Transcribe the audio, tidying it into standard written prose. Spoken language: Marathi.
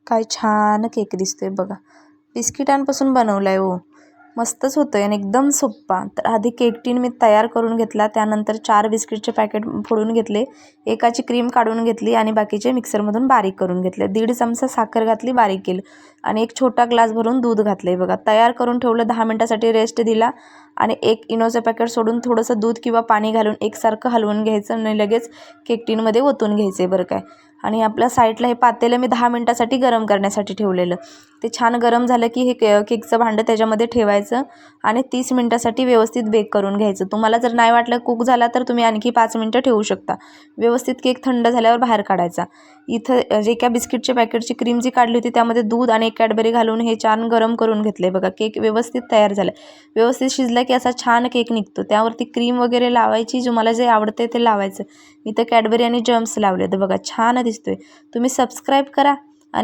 काय छान केक दिसतोय बघा. बिस्किटांपासून बनवला आहे हो. मस्तच होतं आहे आणि एकदम सोप्पा. तर आधी केक टीन मी तयार करून घेतला. त्यानंतर 4 बिस्किटचे पॅकेट फोडून घेतले. एकाची क्रीम काढून घेतली आणि बाकीचे मिक्सरमधून बारीक करून घेतले. 1.5 चमचा साखर घातली, बारीक केलं आणि एक छोटा ग्लास भरून दूध घातले बघा. तयार करून ठेवलं. 10 मिनिटासाठी रेस्ट दिला आणि एक इनोचं पॅकेट सोडून थोडंसं दूध किंवा पाणी घालून एकसारखं हलवून घ्यायचं आणि लगेच केक टीनमध्ये ओतून घ्यायचे बरं काय. आणि आपल्या साईडला हे पातेलं मी 10 मिनिटासाठी गरम करण्यासाठी ठेवलेलं. ते छान गरम झालं की हे केकचं भांडं त्याच्यामध्ये ठेवायचं आणि 30 मिनिटासाठी व्यवस्थित बेक करून घ्यायचं. तुम्हाला जर नाही वाटलं कुक झाला तर तुम्ही आणखी 5 मिनिटं ठेवू शकता. व्यवस्थित केक थंड झाल्यावर बाहेर काढायचा. इथं जे एका बिस्किटच्या पॅकेटची क्रीम जी काढली होती त्यामध्ये दूध आणि एक कॅडबरी घालून हे छान गरम करून घेतले बघा. केक व्यवस्थित तयार झाला. व्यवस्थित शिजला की असा छान केक निघतो. त्यावरती क्रीम वगैरे लावायची, जो मला जे आवडते ते लावायचं. मी तर कॅडबरी आणि जम्स लावले तर बघा छान दिसतोय. तुम्ही सबस्क्राईब करा.